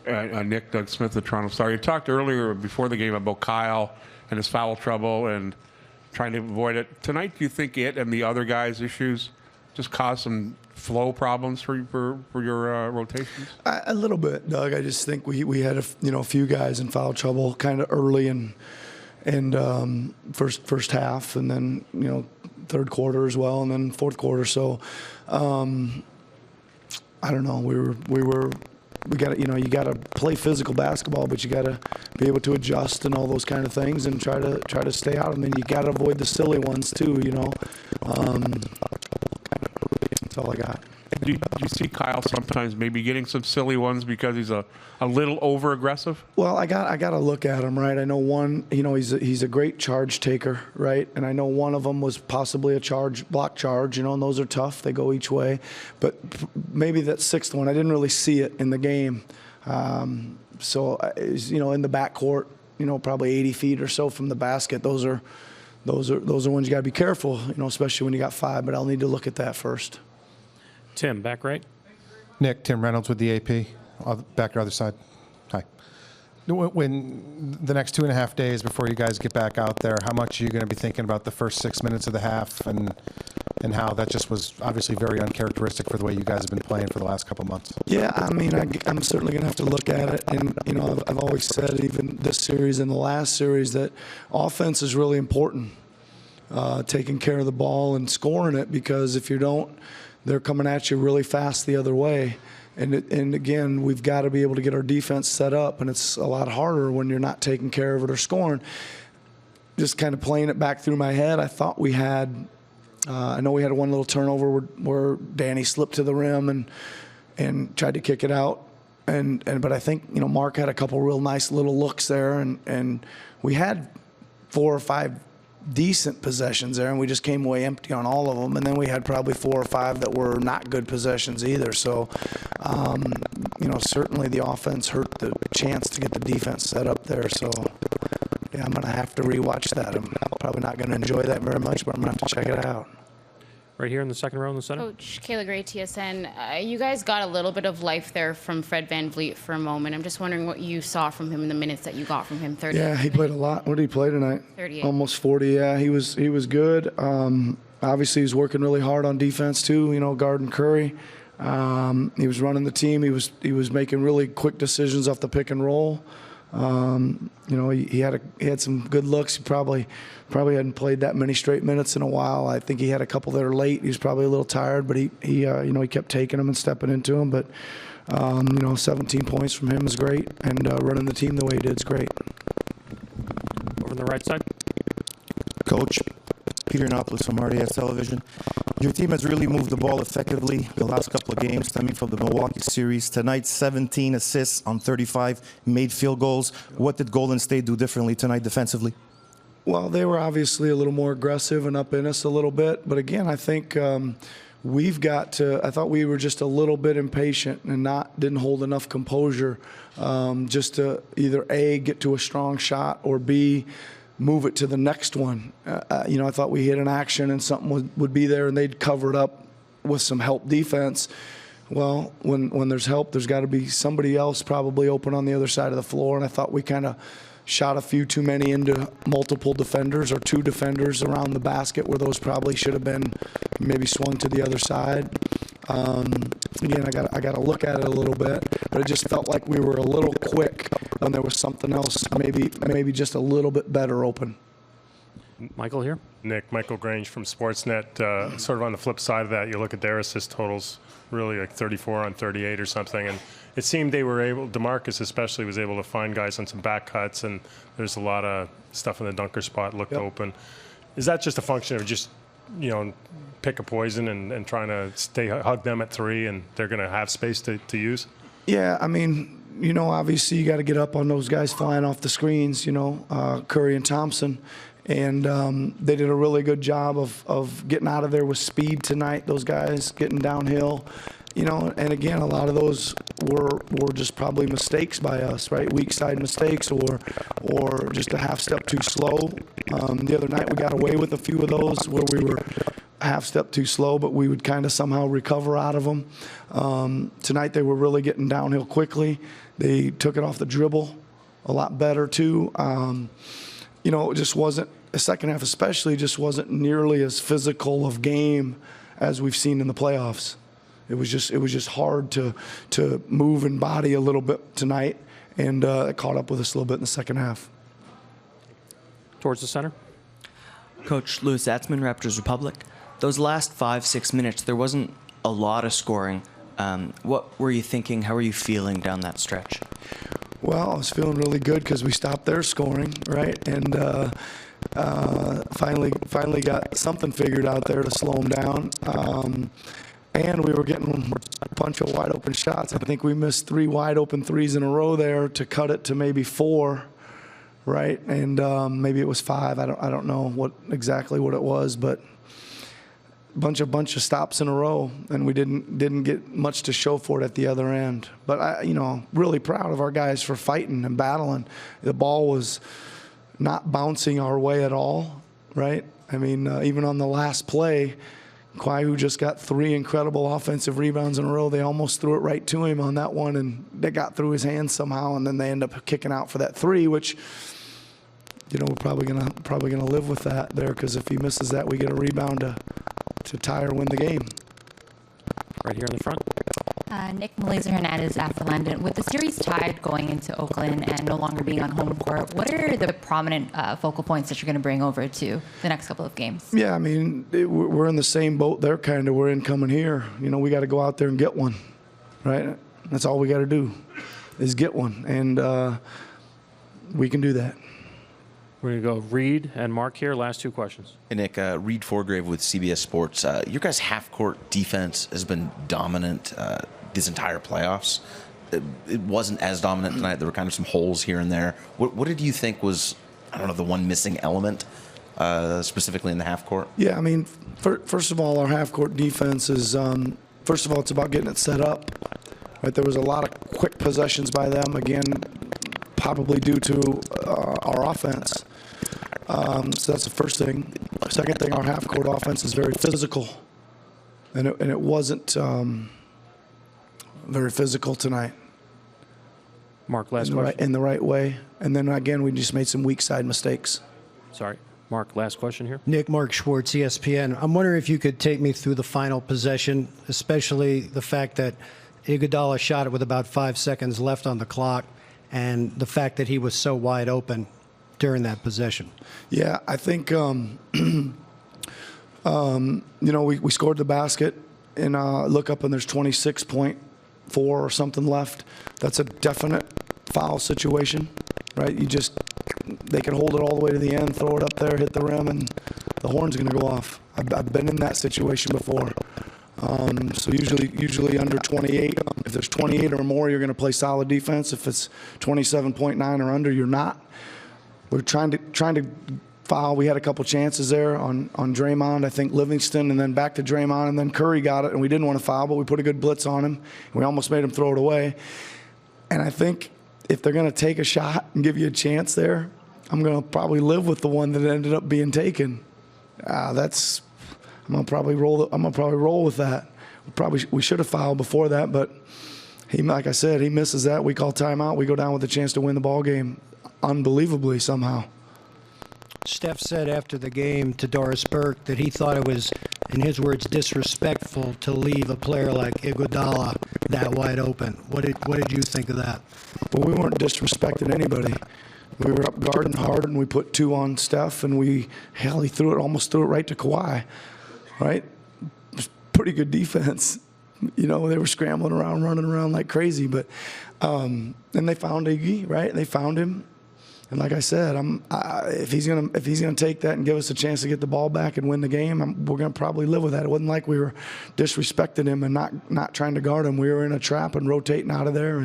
Nick, Doug Smith of Toronto Star. You talked earlier before the game about Kyle and his foul trouble and trying to avoid it. Tonight, do you think it and the other guys' issues just caused some flow problems for your rotations? A little bit, Doug. I just think we had a few guys in foul trouble kind of early and first half, and then third quarter as well, and then fourth quarter. So I don't know. We got to, you got to play physical basketball, but you got to be able to adjust and all those kind of things and try to stay out. And then you got to avoid the silly ones too. That's all I got. Do you see Kyle sometimes maybe getting some silly ones because he's a little over aggressive? Well, I got to look at him, right? I know one, he's a great charge taker, right? And I know one of them was possibly a block charge, and those are tough. They go each way. But maybe that sixth one, I didn't really see it in the game. So in the backcourt, probably 80 feet or so from the basket. Those are ones you got to be careful, especially when you got 5. But I'll need to look at that first. Tim, back right. Nick, Tim Reynolds with the AP. Back to the other side. Hi. When the next 2.5 days before you guys get back out there, how much are you going to be thinking about the first 6 minutes of the half and how that just was obviously very uncharacteristic for the way you guys have been playing for the last couple months? Yeah, I mean, I'm certainly going to have to look at it. And, I've always said, even this series and the last series, that offense is really important, taking care of the ball and scoring it, because if you don't, they're coming at you really fast the other way. And again, we've got to be able to get our defense set up, and it's a lot harder when you're not taking care of it or scoring. Just kind of playing it back through my head, I thought we had I know we had one little turnover where Danny slipped to the rim and tried to kick it out. But I think, Mark had a couple real nice little looks there, and we had 4 or 5 decent possessions there, and we just came away empty on all of them. And then we had probably 4 or 5 that were not good possessions either. So, certainly the offense hurt the chance to get the defense set up there. So, yeah, I'm going to have to rewatch that. I'm probably not going to enjoy that very much, but I'm going to have to check it out. Right here in the second row in the center. Coach Kayla Gray, TSN. You guys got a little bit of life there from Fred VanVleet for a moment. I'm just wondering what you saw from him in the minutes that you got from him. 30. Yeah, he played a lot. What did he play tonight? 38. Almost 40. Yeah, he was good. Obviously, he was working really hard on defense too. Guarding Curry. He was running the team. He was making really quick decisions off the pick and roll. He had some good looks. He probably hadn't played that many straight minutes in a while. I think he had a couple that are late. He was probably a little tired, but he kept taking them and stepping into them. But 17 points from him is great, and running the team the way he did is great. Over on the right side. Coach, Peter Anopoulos from RDS Television. Your team has really moved the ball effectively the last couple of games, stemming from the Milwaukee series. Tonight, 17 assists on 35 made field goals. What did Golden State do differently tonight defensively? Well, they were obviously a little more aggressive and up in us a little bit. But again, I think we've got to – I thought we were just a little bit impatient and didn't hold enough composure just to either, A, get to a strong shot, or B, move it to the next one. I thought we hit an action and something would be there, and they'd cover it up with some help defense. Well, when there's help, there's got to be somebody else probably open on the other side of the floor, and I thought we kind of shot a few too many into multiple defenders or 2 defenders around the basket, where those probably should have been maybe swung to the other side. Again, I got to look at it a little bit, but it just felt like we were a little quick when there was something else, maybe just a little bit better open. Michael here. Nick, Michael Grange from Sportsnet. Sort of on the flip side of that, you look at their assist totals, really like 34 on 38 or something, and it seemed they were able, DeMarcus especially, was able to find guys on some back cuts, and there's a lot of stuff in the dunker spot looked open. Is that just a function of just, pick a poison and trying to hug them at 3, and they're going to have space to use? Yeah, I mean, obviously you got to get up on those guys flying off the screens, Curry and Thompson. And they did a really good job of getting out of there with speed tonight, those guys getting downhill. And again, a lot of those were just probably mistakes by us, right? Weak side mistakes or just a half step too slow. The other night we got away with a few of those where we were half step too slow, but we would kind of somehow recover out of them. Tonight they were really getting downhill quickly. They took it off the dribble a lot better too. It just wasn't, the second half especially, just wasn't nearly as physical of game as we've seen in the playoffs. It was just hard to move and body a little bit tonight, and it caught up with us a little bit in the second half. Towards the center. Coach Louis Atzman, Raptors Republic. Those last 5-6 minutes, there wasn't a lot of scoring. What were you thinking? How were you feeling down that stretch? Well, I was feeling really good because we stopped their scoring, right? And finally got something figured out there to slow them down. And we were getting a bunch of wide open shots. I think we missed 3 wide open threes in a row there to cut it to maybe 4, right? And maybe it was 5. I don't know exactly what it was, but bunch of stops in a row, and we didn't get much to show for it at the other end. But really proud of our guys for fighting and battling. The ball was not bouncing our way at all, right? I mean, even on the last play, Klay, who just got 3 incredible offensive rebounds in a row, they almost threw it right to him on that one, and they got through his hands somehow, and then they end up kicking out for that 3, which we're probably gonna live with that there, because if he misses that, we get a rebound to tie or win the game. Right here in the front. Nick Malaysia-Hernandez after London. With the series tied going into Oakland and no longer being on home court, what are the prominent focal points that you're going to bring over to the next couple of games? Yeah, I mean, we're in the same boat there, kind of. We're in coming here. We got to go out there and get one, right? That's all we got to do is get one, and we can do that. We're going to go Reed and Mark here. Last 2 questions. Hey, Nick, Reed Forgrave with CBS Sports. Your guys' half-court defense has been dominant this entire playoffs. It wasn't as dominant tonight. There were kind of some holes here and there. What did you think was, the one missing element, specifically in the half-court? Yeah, I mean, first of all, our half-court defense is, first of all, it's about getting it set up. Right, there was a lot of quick possessions by them, again, probably due to our offense. So that's the first thing. Second thing, our half-court offense is very physical, and it wasn't very physical tonight. Mark, last question. In the right way. And then, again, we just made some weak side mistakes. Sorry. Mark, last question here. Nick, Mark Schwartz, ESPN. I'm wondering if you could take me through the final possession, especially the fact that Iguodala shot it with about 5 seconds left on the clock, and the fact that he was so wide open during that possession. Yeah, I think, we scored the basket, and look up and there's 26.4 or something left. That's a definite foul situation, right? They can hold it all the way to the end, throw it up there, hit the rim, and the horn's going to go off. I've been in that situation before. So usually under 28. If there's 28 or more, you're going to play solid defense. If it's 27.9 or under, you're not. We're trying to foul. We had a couple chances there on Draymond, I think Livingston, and then back to Draymond, and then Curry got it, and we didn't want to foul, but we put a good blitz on him. We almost made him throw it away. And I think if they're going to take a shot and give you a chance there, I'm going to probably live with the one that ended up being taken. I'm going to probably roll with that. We should have fouled before that, but like I said, he misses that. We call timeout. We go down with a chance to win the ball game, unbelievably somehow. Steph said after the game to Doris Burke that he thought it was, in his words, disrespectful to leave a player like Iguodala that wide open. What did you think of that? Well, we weren't disrespecting anybody. We were up guarding hard, and we put 2 on Steph, and he almost threw it right to Kawhi, right? It was pretty good defense. They were scrambling around, running around like crazy, but and they found Iggy, right? They found him. And like I said, if he's gonna take that and give us a chance to get the ball back and win the game, we're gonna probably live with that. It wasn't like we were disrespecting him and not trying to guard him. We were in a trap and rotating out of there.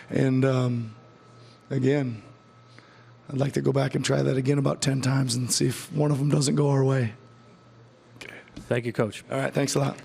And again, I'd like to go back and try that again about 10 times and see if one of them doesn't go our way. Thank you, Coach. All right, thanks a lot.